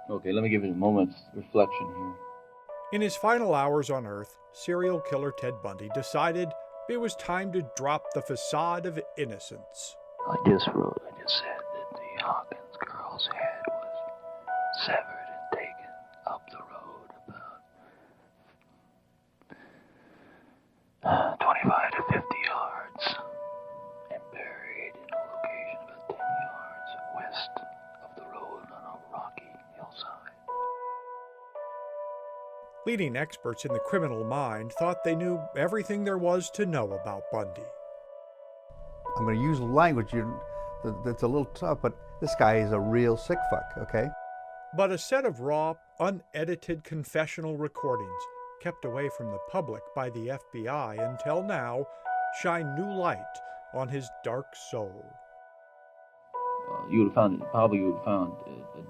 Okay, let me give you a moment's reflection here. In his final hours on Earth, serial killer Ted Bundy decided it was time to drop the facade of innocence. I just said that the Hawkins girl's head was severed and taken up the road about 25 to 50 yards and buried in a location about 10 yards west of the road on a rocky hillside. Leading experts in the criminal mind thought they knew everything there was to know about Bundy. I'm going to use language that's a little tough, but this guy is a real sick fuck, okay? But a set of raw, unedited confessional recordings kept away from the public by the FBI until now shine new light on his dark soul. You would have found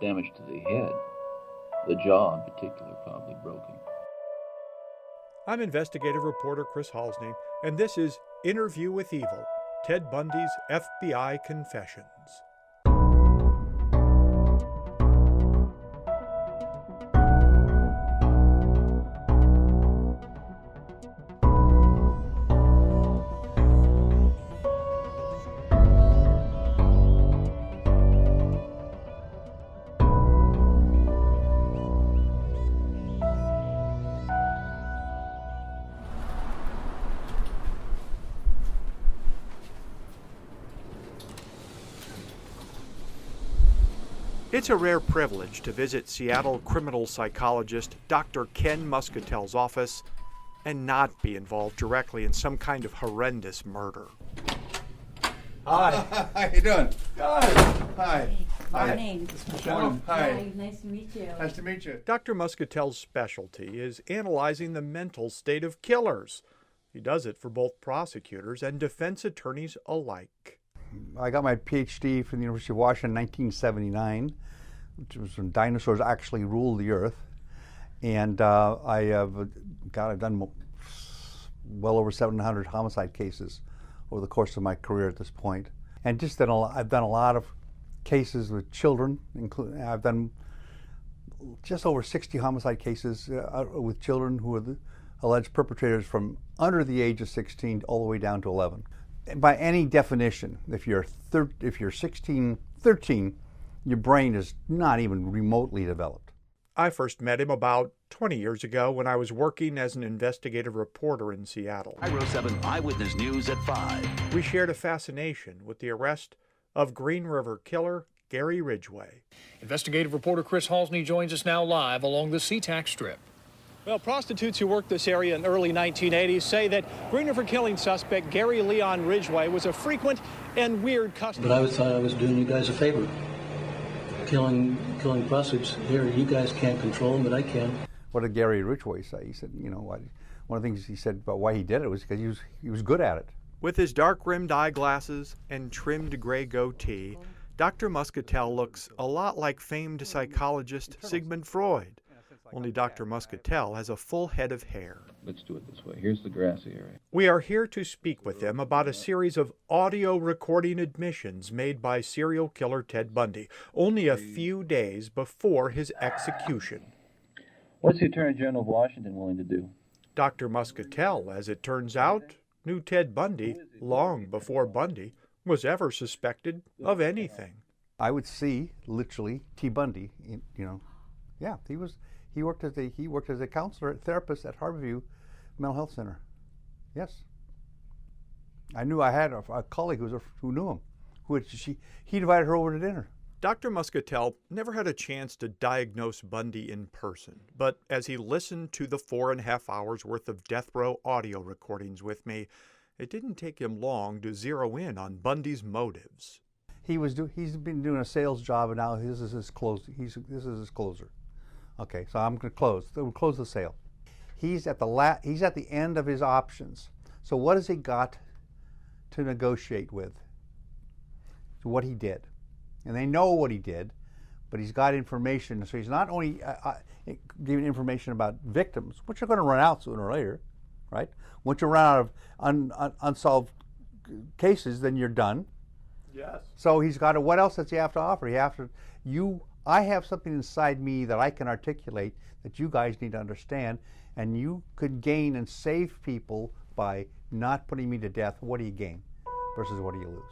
damage to the head. The jaw in particular probably broken. I'm investigative reporter Chris Halsney, and this is Interview with Evil, Ted Bundy's FBI Confessions. It's a rare privilege to visit Seattle criminal psychologist Dr. Ken Muscatel's office and not be involved directly in some kind of horrendous murder. Hi. How you doing? Hi. Hi. Hi. Morning. Morning. Hi. Nice to meet you. Nice to meet you. Dr. Muscatel's specialty is analyzing the mental state of killers. He does it for both prosecutors and defense attorneys alike. I got my PhD from the University of Washington in 1979, which was when dinosaurs actually ruled the earth. And I've done well over 700 homicide cases over the course of my career at this point. And I've done a lot of cases with children, including I've done just over 60 homicide cases with children who are the alleged perpetrators from under the age of 16 all the way down to 11. By any definition, if you're 16, 13, your brain is not even remotely developed. I first met him about 20 years ago when I was working as an investigative reporter in Seattle. Iro 7 Eyewitness News at 5. We shared a fascination with the arrest of Green River killer Gary Ridgway. Investigative reporter Chris Halsney joins us now live along the SeaTac Strip. Well, prostitutes who worked this area in the early 1980s say that Green River killing suspect Gary Leon Ridgway was a frequent and weird customer. But I thought I was doing you guys a favor. Killing prostitutes here, you guys can't control them, but I can. What did Gary Ridgway say? He said, one of the things he said about why he did it was because he was good at it. With his dark-rimmed eyeglasses and trimmed gray goatee, Dr. Muscatel looks a lot like famed psychologist Sigmund Freud. Only Dr. Muscatel has a full head of hair. Let's do it this way. Here's the grassy area. We are here to speak with him about a series of audio recording admissions made by serial killer Ted Bundy, only a few days before his execution. What's the Attorney General of Washington willing to do? Dr. Muscatel, as it turns out, knew Ted Bundy long before Bundy was ever suspected of anything. I would see, literally, T. Bundy, yeah, he worked as a counselor, therapist at Harborview Mental Health Center. Yes. I knew I had a colleague who knew him. He invited her over to dinner. Dr. Muscatel never had a chance to diagnose Bundy in person, but as he listened to the 4.5 hours worth of death row audio recordings with me, it didn't take him long to zero in on Bundy's motives. He's been doing a sales job, and now this is his closer. Okay, so I'm going to close. We'll close the sale. He's at the end of his options. So what has he got to negotiate with? What he did, and they know what he did, but he's got information. So he's not only giving information about victims, which are going to run out sooner or later, right? Once you run out of unsolved cases, then you're done. Yes. So he's got to. What else does he have to offer? You I have something inside me that I can articulate that you guys need to understand, and you could gain and save people by not putting me to death. What do you gain versus what do you lose?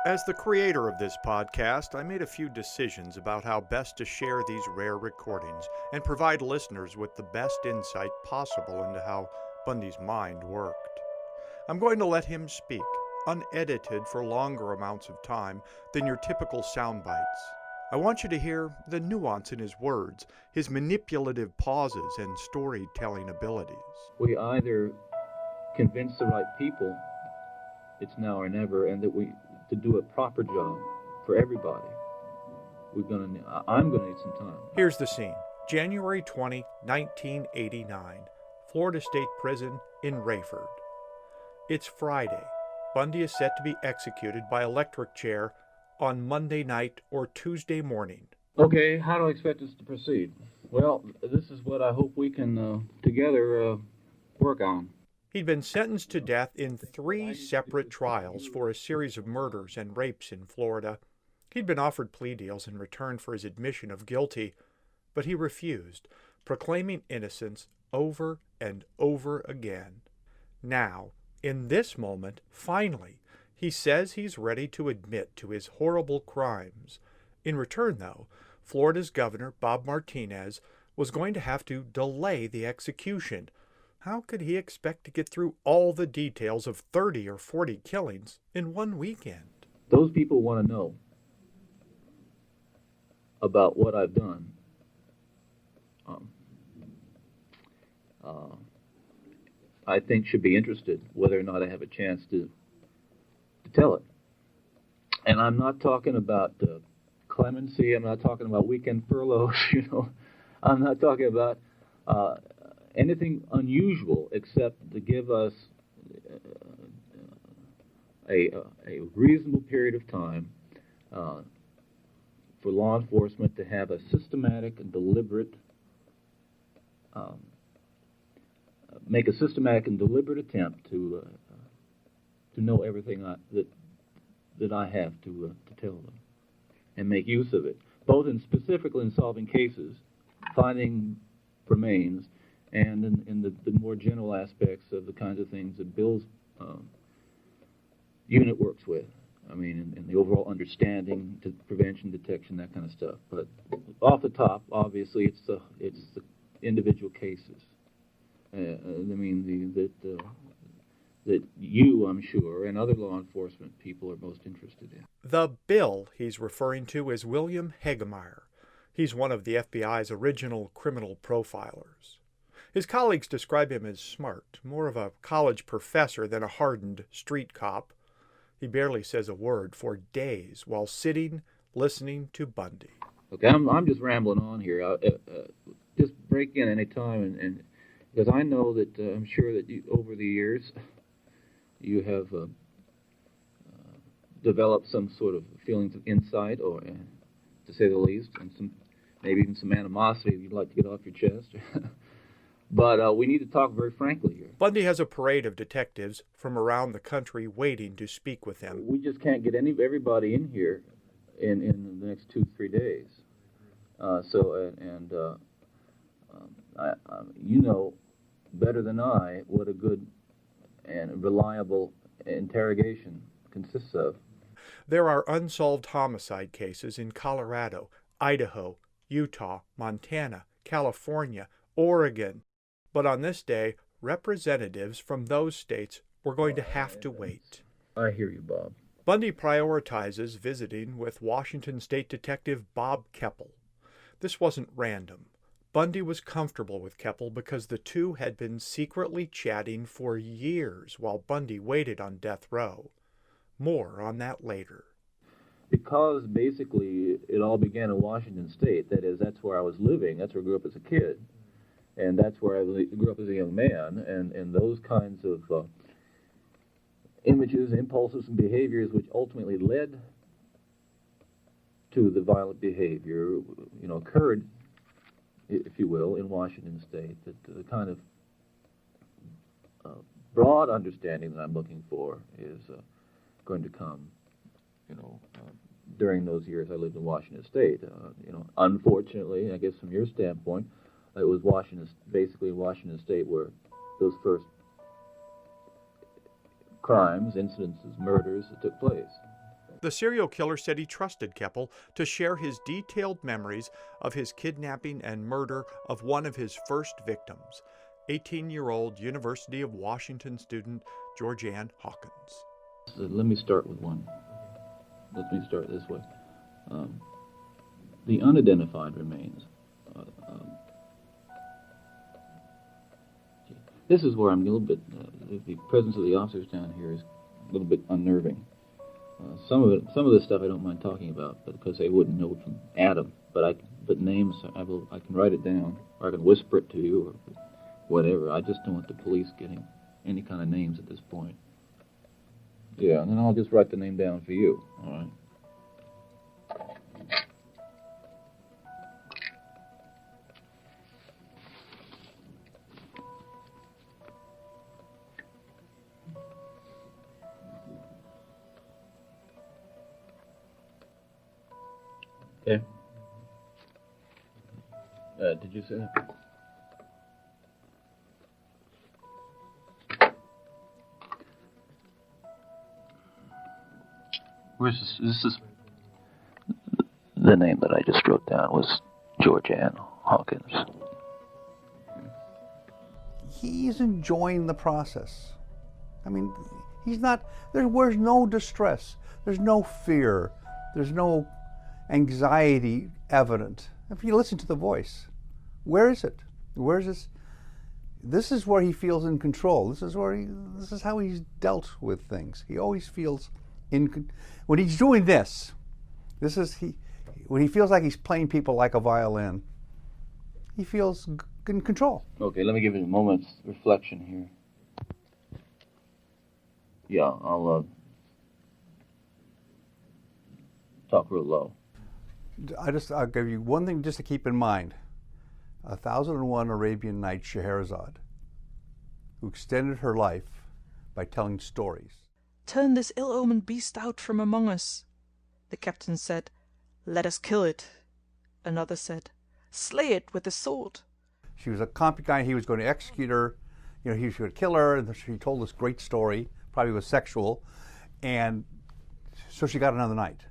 As the creator of this podcast, I made a few decisions about how best to share these rare recordings and provide listeners with the best insight possible into how Bundy's mind worked. I'm going to let him speak, unedited for longer amounts of time than your typical sound bites. I want you to hear the nuance in his words, his manipulative pauses, and storytelling abilities. We either convince the right people, it's now or never, and that to do a proper job for everybody, I'm gonna need some time. Here's the scene. January 20, 1989, Florida State Prison in Rayford. It's Friday. Bundy is set to be executed by electric chair on Monday night or Tuesday morning. Okay, how do I expect us to proceed? Well, this is what I hope we can together work on. He'd been sentenced to death in 3 separate trials for a series of murders and rapes in Florida. He'd been offered plea deals in return for his admission of guilty, but he refused, proclaiming innocence over and over again. Now, in this moment, finally, he says he's ready to admit to his horrible crimes. In return, though, Florida's governor, Bob Martinez, was going to have to delay the execution. How could he expect to get through all the details of 30 or 40 killings in one weekend? Those people want to know about what I've done. I think should be interested whether or not I have a chance to tell it. And I'm not talking about clemency. I'm not talking about weekend furloughs. I'm not talking about anything unusual except to give us a reasonable period of time for law enforcement to have a systematic and deliberate make a systematic and deliberate attempt to know everything that I have to tell them, and make use of it, both specifically in solving cases, finding remains, and in the more general aspects of the kinds of things that Bill's unit works with. I mean, in the overall understanding, prevention, detection, that kind of stuff. But off the top, obviously, it's the individual cases. That you, I'm sure, and other law enforcement people are most interested in. The Bill he's referring to is William Hagemeyer. He's one of the FBI's original criminal profilers. His colleagues describe him as smart, more of a college professor than a hardened street cop. He barely says a word for days while sitting, listening to Bundy. Okay, I'm just rambling on here. Just break in any time, and because I know that I'm sure that over the years you have developed some sort of feelings of insight, or to say the least, and maybe even some animosity you'd like to get off your chest. But we need to talk very frankly here. Bundy has a parade of detectives from around the country waiting to speak with him. We just can't get everybody in here in the next 2-3 days. You know better than I what a good and reliable interrogation consists of. There are unsolved homicide cases in Colorado, Idaho, Utah, Montana, California, Oregon. But on this day, representatives from those states were going to have to wait. I hear you, Bob. Bundy prioritizes visiting with Washington State Detective Bob Keppel. This wasn't random. Bundy was comfortable with Keppel because the two had been secretly chatting for years while Bundy waited on death row. More on that later. Because basically it all began in Washington State. That is, that's where I was living. That's where I grew up as a kid. And that's where I grew up as a young man. And those kinds of images, impulses, and behaviors which ultimately led to the violent behavior, occurred, if you will, in Washington State. That the kind of broad understanding that I'm looking for is going to come, during those years I lived in Washington State. Unfortunately, I guess from your standpoint, it was basically Washington State where those first crimes, incidences, murders that took place. The serial killer said he trusted Keppel to share his detailed memories of his kidnapping and murder of one of his first victims, 18-year-old University of Washington student Georgann Hawkins. Let me start with one. Let me start this way. The unidentified remains. This is where I'm a little bit, the presence of the officers down here is a little bit unnerving. Some of this stuff I don't mind talking about, but because they wouldn't know from Adam. But names, I can write it down, or I can whisper it to you, or whatever. I just don't want the police getting any kind of names at this point. Yeah, and then I'll just write the name down for you. All right. Okay. Did you say that? Where's this? This is the name that I just wrote down was Georgann Hawkins. He's enjoying the process. I mean, he's not, there's no distress. There's no fear. There's no anxiety evident. If you listen to the voice, where is it? Where is this? This is where he feels in control. This is how he's dealt with things. He always feels when he's doing this. When he feels like he's playing people like a violin, he feels in control. Okay, let me give you a moment's reflection here. Yeah, I'll talk real low. I'll give you one thing just to keep in mind. 1001 Arabian Nights Scheherazade, who extended her life by telling stories. "Turn this ill-omened beast out from among us." The captain said, "Let us kill it." Another said, "Slay it with the sword." She was a concubine. He was going to execute her. He was going to kill her. And she told this great story, probably was sexual. And so she got another night.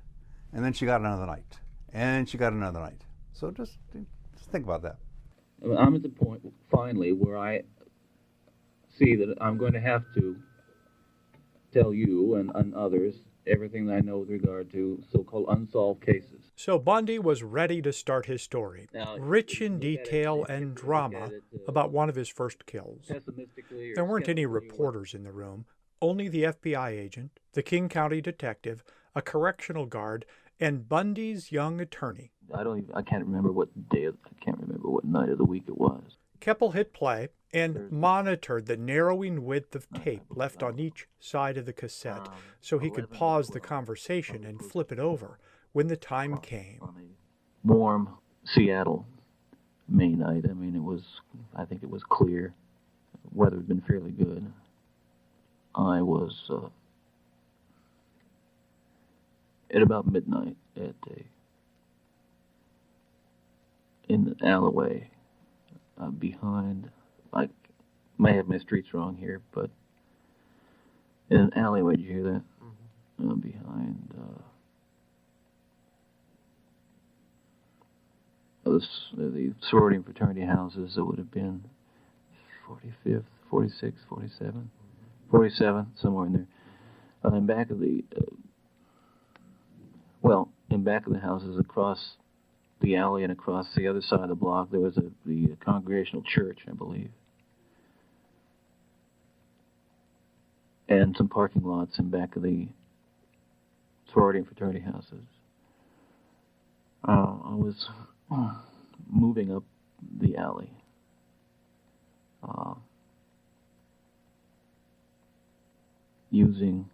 And then she got another night. And she got another night. So just think about that. I'm at the point, finally, where I see that I'm going to have to tell you and others everything that I know with regard to so-called unsolved cases. So Bundy was ready to start his story, rich in detail and drama about one of his first kills. There weren't any reporters in the room, only the FBI agent, the King County detective, a correctional guard, and Bundy's young attorney. I can't remember what night of the week it was. Keppel hit play and monitored the narrowing width of tape left on each side of the cassette so he could pause the conversation and flip it over when the time came. Warm Seattle May night. I think it was clear. Weather had been fairly good. I was at about midnight in the alleyway behind, I may have my streets wrong here, but in an alleyway, did you hear that? Mm-hmm. Behind the sorority and fraternity houses, that would have been 45th, 46, 47, 47, somewhere in there. In back of the in back of the houses, across the alley and across the other side of the block, there was the Congregational Church, I believe, and some parking lots in back of the sorority and fraternity houses. I was moving up the alley. Using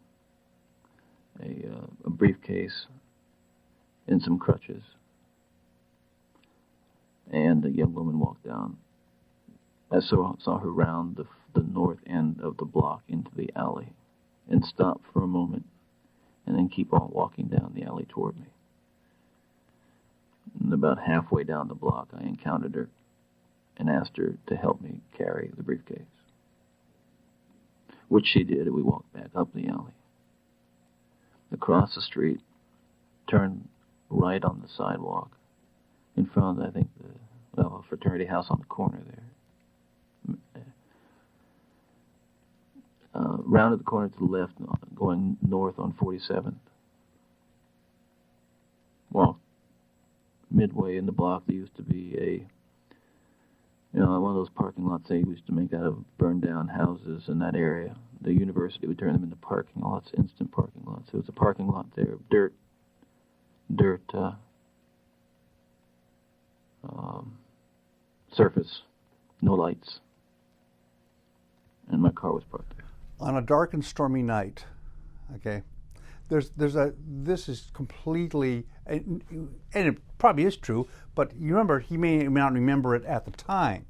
a briefcase and some crutches. And a young woman walked down. I saw her round the north end of the block into the alley and stop for a moment and then keep on walking down the alley toward me. And about halfway down the block, I encountered her and asked her to help me carry the briefcase, which she did, and we walked back up the alley. Across the street, turned right on the sidewalk in front of, I think, the fraternity house on the corner there. Rounded the corner to the left, going north on 47th. Well, midway in the block, there used to be one of those parking lots they used to make out of burned down houses in that area. The university would turn them into parking lots, instant parking lots. There was a parking lot there, dirt, surface, no lights, and my car was parked there. On a dark and stormy night, okay, this is completely, and it probably is true, but you remember, he may not remember it at the time.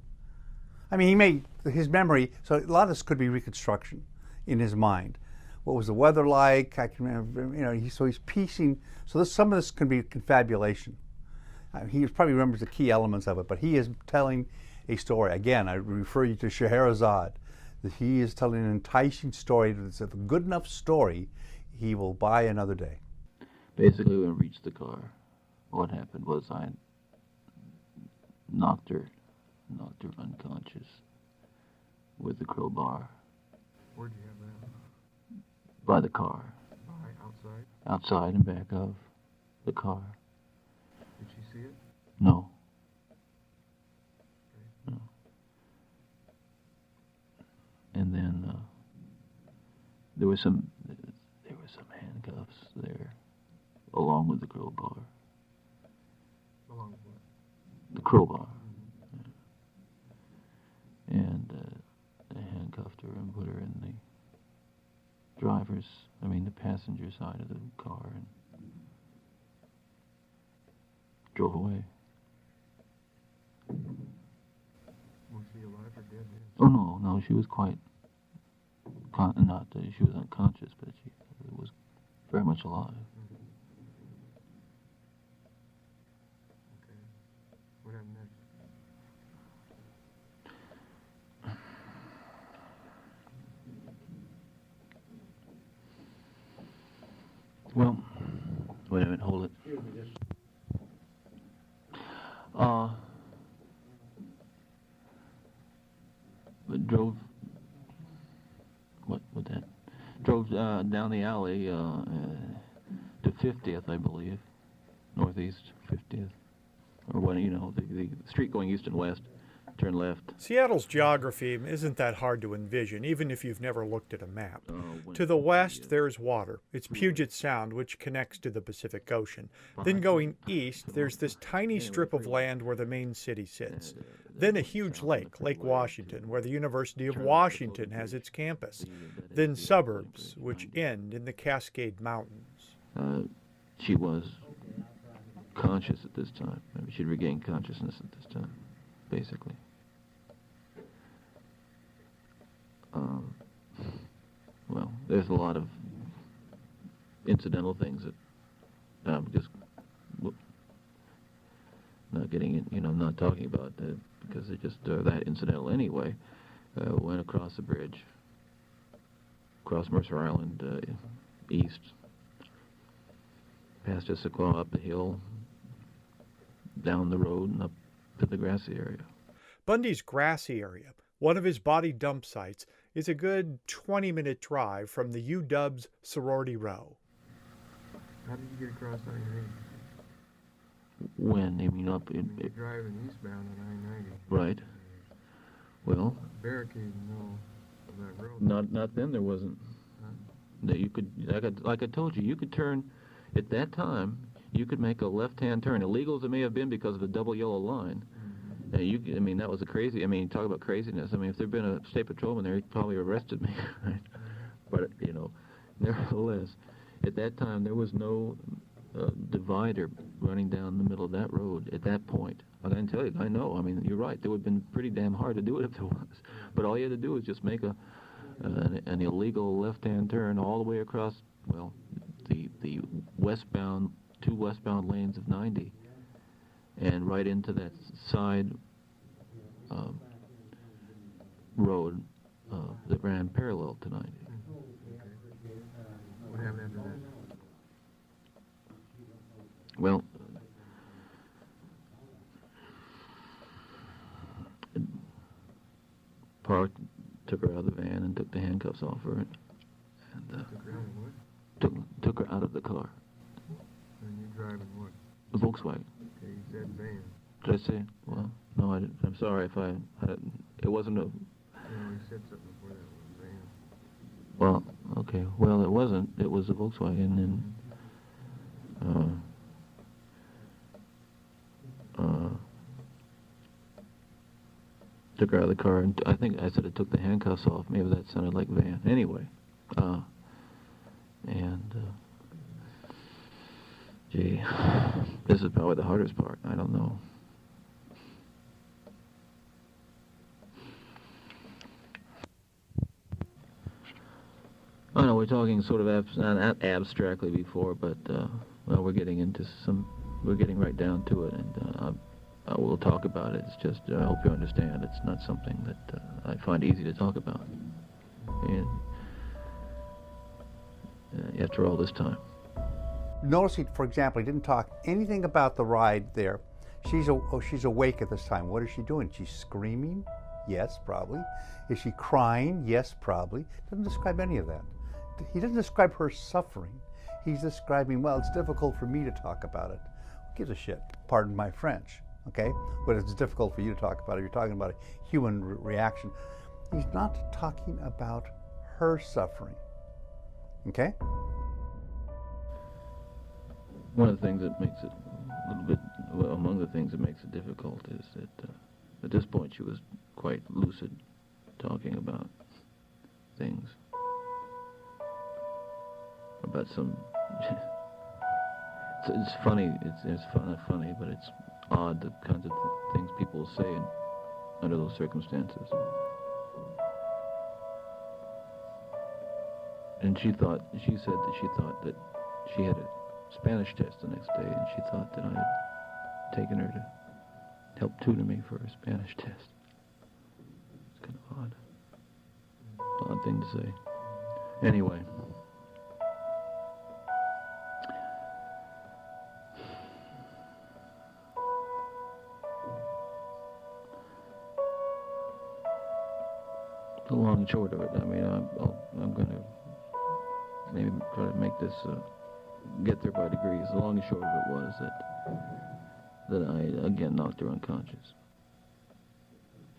I mean, his memory, so a lot of this could be reconstruction in his mind. What was the weather like? I can remember, so he's piecing, so some of this can be confabulation. He probably remembers the key elements of it, but he is telling a story. Again, I refer you to Scheherazade, that he is telling an enticing story, that's a good enough story, he will buy another day. Basically, when we reached the car, what happened was I knocked her unconscious with the crowbar. Where'd you have that? By the car. Outside? Outside and back of the car. Did she see it? No. No. And then there were some handcuffs there, along with the crowbar. Along with what? The crowbar. Yeah. And they handcuffed her and put her in the passenger side of the car and drove away. Was she alive or dead? Oh, no, she was quite, she was unconscious, but she was very much alive. Okay. What happened next? Well, wait a minute, hold it. Drove down the alley to 50th, I believe, northeast 50th, or when the street going east and west. Turn left. Seattle's geography isn't that hard to envision, even if you've never looked at a map. To the west, there's water. It's Puget Sound, which connects to the Pacific Ocean. Then going east, there's this tiny strip of land where the main city sits. Then a huge lake, Lake Washington, where the University of Washington has its campus. Then suburbs, which end in the Cascade Mountains. She was conscious at this time. Maybe she'd regained consciousness at this time, basically. Well, there's a lot of incidental things that I'm just not getting in, not talking about because they're just that incidental anyway. Went across the bridge, across Mercer Island, east, past Issaquah, up the hill, down the road, and up to the grassy area. Bundy's grassy area, one of his body dump sites, is a good 20-minute drive from the UW's Sorority Row. How did you get across I-90? When? You mean up in... You're driving eastbound on I-90. Right. Well... Barricade, no, of that road. Not then, there wasn't. Huh? No, you could, like I told you, you could turn, at that time, you could make a left-hand turn. Illegal as it may have been because of the double yellow line. That was a crazy, talk about craziness. If there'd been a state patrolman there, he'd probably arrested me, right? But, nevertheless, at that time, there was no divider running down the middle of that road at that point. I can tell you, I know. You're right. It would have been pretty damn hard to do it if there was. But all you had to do was just make an illegal left-hand turn all the way across, the westbound, two westbound lanes of 90. and right into that side road that ran parallel to 90. What happened after that? Well, parked, took her out of the van and took the handcuffs off her, and Took her out of what? took her out of the car, And you driving what? the Volkswagen. Okay, you said van. Did I say? Well, no, I didn't. I'm sorry if I it wasn't a. You said something before that was van. Well, okay. Well, it wasn't. It was a Volkswagen, and took her out of the car, and I think I said it took the handcuffs off. Maybe that sounded like van. Anyway, gee, this is probably the hardest part. I don't know. I know we're talking sort of not abstractly before, but well, we're getting right down to it, and I will talk about it. It's just I hope you understand. It's not something that I find easy to talk about, and after all this time. Notice, for example, he didn't talk anything about the ride there. She's awake at this time. What is she doing? She's screaming? Yes, probably. Is she crying? Yes, probably. Doesn't describe any of that. He doesn't describe her suffering. He's describing, well, it's difficult for me to talk about it. Who gives a shit? Pardon my French, okay? But it's difficult for you to talk about it. You're talking about a human reaction. He's not talking about her suffering, okay? One of the things that makes it a little bit, well, among the things that makes it difficult is that at this point she was quite lucid, talking about things, about some, it's funny, it's not funny, but it's odd, the kinds of things people say under those circumstances. And she said that she thought that she had a Spanish test the next day, and she thought that I had taken her to help tutor me for a Spanish test. It's kind of odd thing to say. Anyway, the long and short of it, I mean, I'm going to maybe try to make this get there by degrees. The long and short of it was that I again knocked her unconscious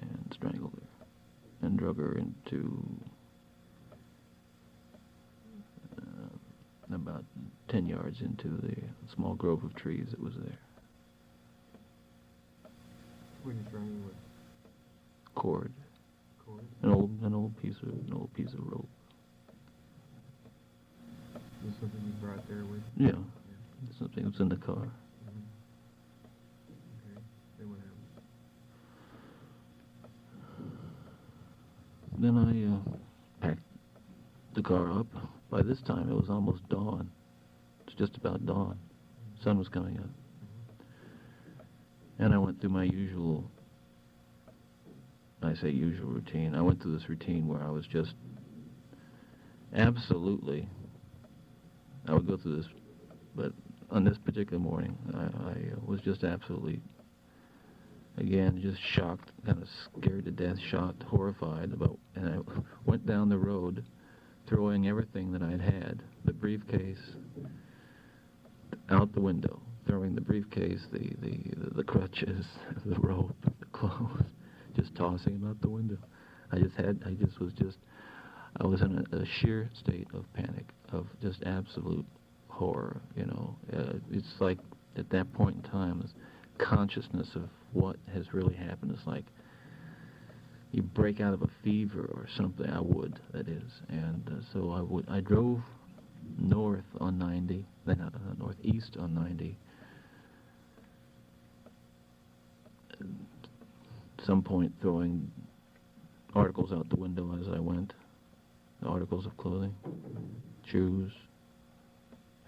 and strangled her and drug her into about 10 yards into the small grove of trees that was there. What are you strangled with? Cord. Cord? An old piece of rope. Is this something you brought there with? Yeah. Something that was in the car. Okay. Then what happened? Then I packed the car up. By this time, it was almost dawn. It's just about dawn. Sun was coming up. And I went through my usual routine. I went through this routine where I was just absolutely, I would go through this, but on this particular morning, I was just absolutely, again, just shocked, kind of scared to death, shocked, horrified and I went down the road throwing everything that I'd had, the briefcase, out the window, throwing the briefcase, the crutches, the rope, the clothes, just tossing them out the window. I was in a sheer state of panic, of just absolute horror, you know. It's like, at that point in time, this consciousness of what has really happened is like you break out of a fever or something. That is. And so I drove north on 90, then northeast on 90. At some point throwing articles out the window as I went, articles of clothing, shoes,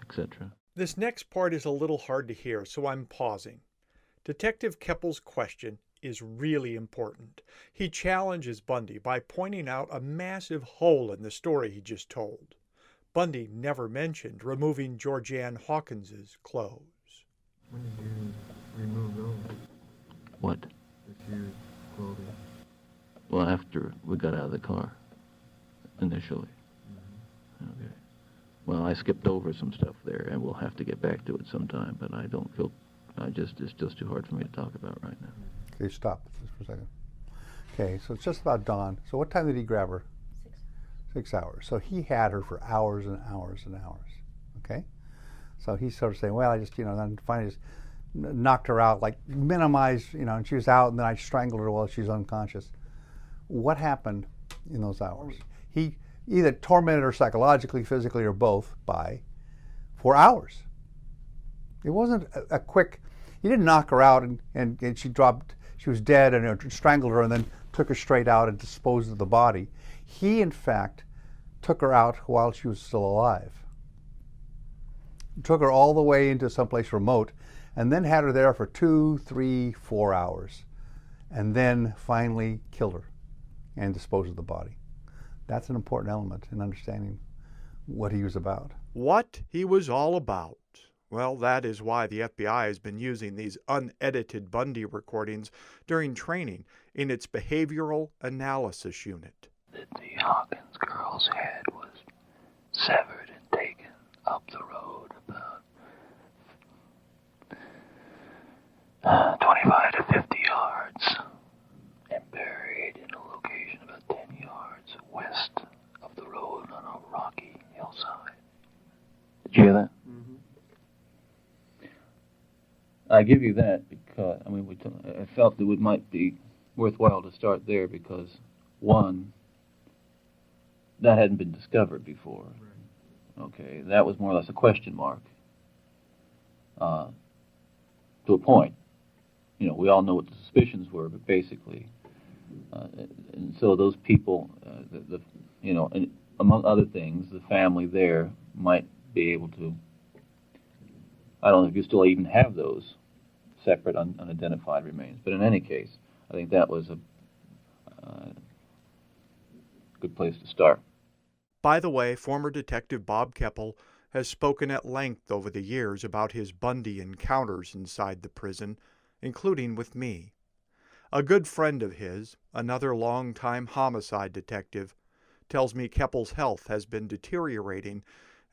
etc. This next part is a little hard to hear, so I'm pausing. Detective Keppel's question is really important. He challenges Bundy by pointing out a massive hole in the story he just told. Bundy never mentioned removing Georgann Hawkins's clothes. When did you remove those? What? The shoes, clothing? Well, after we got out of the car, initially. Okay. Well, I skipped over some stuff there, and we'll have to get back to it sometime, but I don't feel, it's just too hard for me to talk about right now. Okay, stop just for a second. Okay, so it's just about dawn. So what time did he grab her? 6 hours. So he had her for hours and hours and hours. Okay? So he's sort of saying, well, I just, then finally just knocked her out, like minimized, and she was out, and then I strangled her while she was unconscious. What happened in those hours? He either tormented her psychologically, physically, or both for hours. It wasn't a quick, he didn't knock her out and she dropped, she was dead, and strangled her and then took her straight out and disposed of the body. He, in fact, took her out while she was still alive. Took her all the way into someplace remote and then had her there for 2, 3, 4 hours, and then finally killed her and disposed of the body. That's an important element in understanding what he was about. What he was all about. Well, that is why the FBI has been using these unedited Bundy recordings during training in its Behavioral Analysis Unit. The Hawkins girl's head was severed and taken up the road about 25 to 50 yards and buried in a location about 10 yards west of the road on a rocky hillside. Did you hear that? I give you that because, I felt that it might be worthwhile to start there because, one, that hadn't been discovered before. Okay, that was more or less a question mark. To a point. We all know what the suspicions were, but basically, and so those people, and among other things, the family there might be able to, I don't know if you still even have those separate, unidentified remains. But in any case, I think that was a good place to start. By the way, former Detective Bob Keppel has spoken at length over the years about his Bundy encounters inside the prison, including with me. A good friend of his, another longtime homicide detective, tells me Keppel's health has been deteriorating,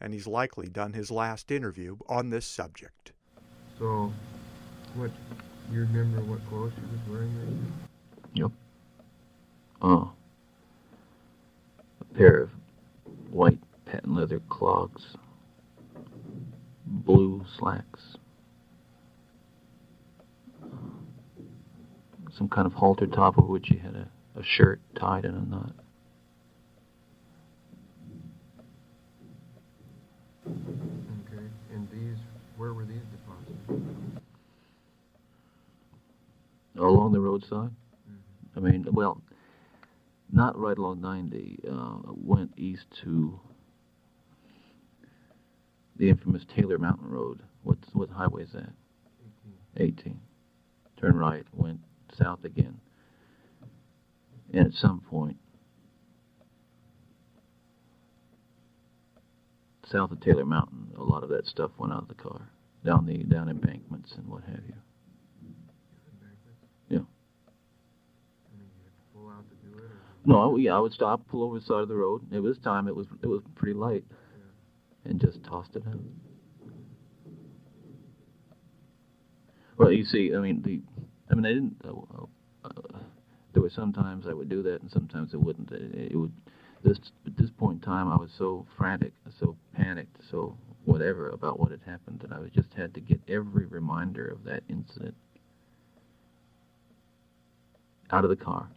and he's likely done his last interview on this subject. So, you remember what clothes she was wearing right now? Yep. A pair of white patent leather clogs, blue slacks, some kind of halter top over which she had a shirt tied in a knot. Okay, and where were these deposited? Along the roadside? Mm-hmm. Not right along 90. Went east to the infamous Taylor Mountain Road. What highway is that? 18. Turn right, went south again. And at some point, south of Taylor Mountain, a lot of that stuff went out of the car, down embankments and what have you. Yeah. Pull out to do it? No, I would stop, pull over the side of the road. It was pretty light, and just tossed it out. Well, you see, I didn't. There were sometimes I would do that, and sometimes I wouldn't. At this point in time, I was so frantic, so panicked, so whatever about what had happened that I just had to get every reminder of that incident out of the car.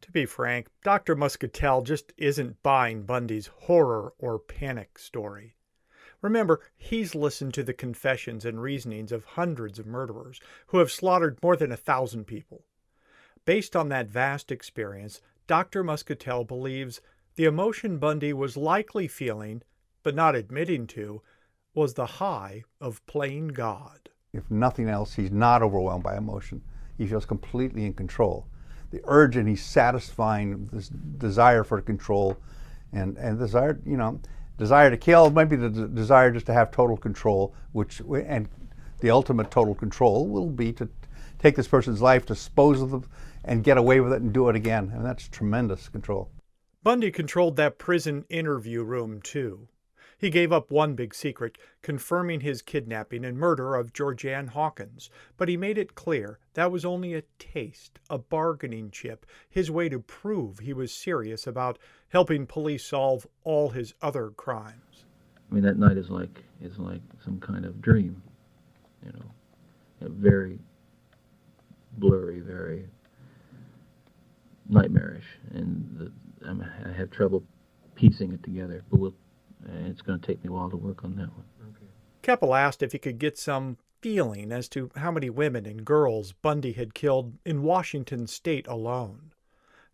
To be frank, Dr. Muscatel just isn't buying Bundy's horror or panic story. Remember, he's listened to the confessions and reasonings of hundreds of murderers who have slaughtered more than 1,000 people. Based on that vast experience, Dr. Muscatel believes the emotion Bundy was likely feeling, but not admitting to, was the high of playing God. If nothing else, he's not overwhelmed by emotion. He feels completely in control. The urge, and he's satisfying this desire for control, and desire, desire to kill might be the desire just to have total control, and the ultimate total control will be to take this person's life, dispose of them, and get away with it and do it again. And that's tremendous control. Bundy controlled that prison interview room, too. He gave up one big secret, confirming his kidnapping and murder of Georgann Hawkins, but he made it clear that was only a taste, a bargaining chip, his way to prove he was serious about helping police solve all his other crimes. I mean, that night is like some kind of dream, very blurry, very nightmarish, and I have trouble piecing it together, but it's going to take me a while to work on that one. Okay. Keppel asked if he could get some feeling as to how many women and girls Bundy had killed in Washington state alone.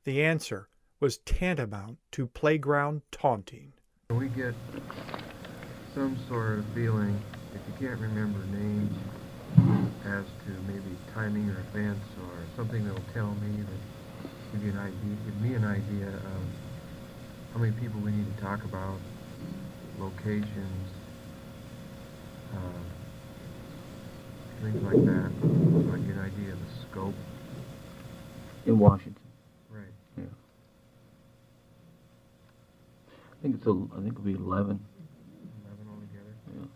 The answer was tantamount to playground taunting. We get some sort of feeling, if you can't remember names, as to maybe timing or events or something that'll tell me, that give me an idea of how many people we need to talk about, locations, things like that, so I get an idea of the scope. In Washington. Right. Yeah. I think it'll be 11. 11 altogether. Yeah.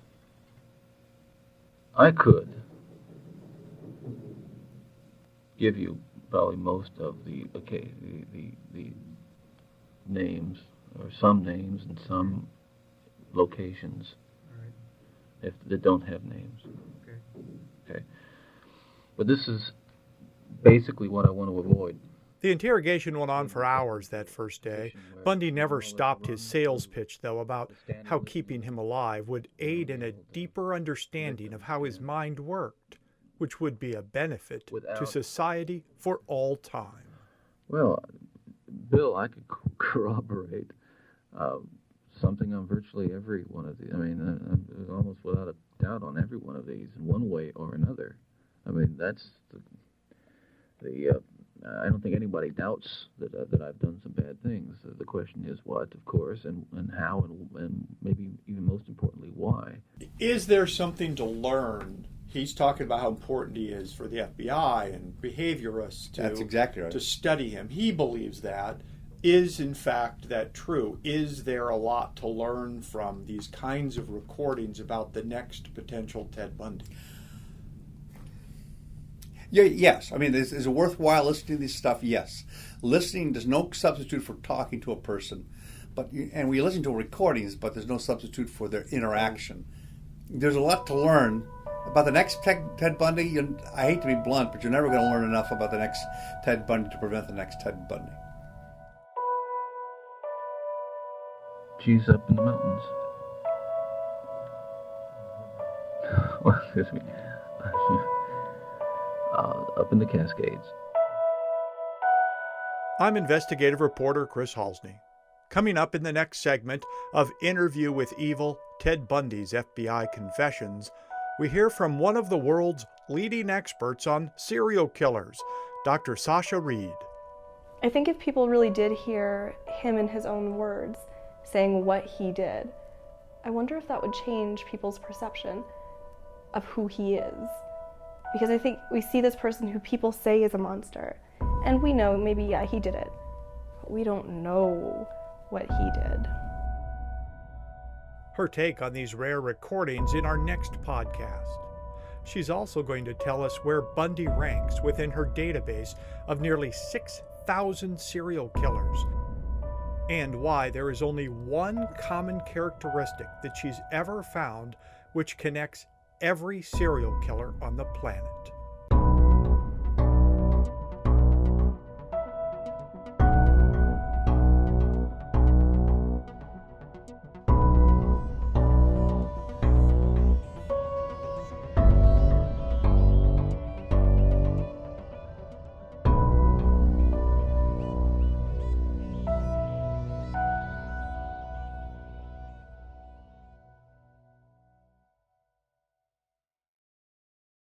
I could give you probably most of the names, or some names and some locations, right, that don't have names. Okay. But this is basically what I want to avoid. The interrogation went on for hours that first day. Bundy never stopped his sales pitch, though, about how keeping him alive would aid in a deeper understanding of how his mind worked, which would be a benefit to society for all time. Well, Bill, I could corroborate something on virtually every one of these. I mean, almost without a doubt on every one of these in one way or another. I mean, that's I don't think anybody doubts that I've done some bad things. The question is what, of course, and how, and maybe even most importantly, why. Is there something to learn? He's talking about how important he is for the FBI and behaviorists That's exactly right. to study him. He believes that. Is, in fact, that true? Is there a lot to learn from these kinds of recordings about the next potential Ted Bundy? Yeah, yes. I mean, is it worthwhile listening to this stuff? Yes. Listening, there's no substitute for talking to a person. And we listen to recordings, but there's no substitute for their interaction. There's a lot to learn about the next Ted Bundy. I hate to be blunt, but you're never going to learn enough about the next Ted Bundy to prevent the next Ted Bundy. She's up in the mountains. Well, excuse me. Up in the Cascades. I'm investigative reporter Chris Halsney. Coming up in the next segment of Interview with Evil, Ted Bundy's FBI Confessions, we hear from one of the world's leading experts on serial killers, Dr. Sasha Reed. I think if people really did hear him in his own words saying what he did, I wonder if that would change people's perception of who he is. Because I think we see this person who people say is a monster, and we know maybe, yeah, he did it, but we don't know what he did. Her take on these rare recordings in our next podcast. She's also going to tell us where Bundy ranks within her database of nearly 6,000 serial killers, and why there is only one common characteristic that she's ever found which connects every serial killer on the planet.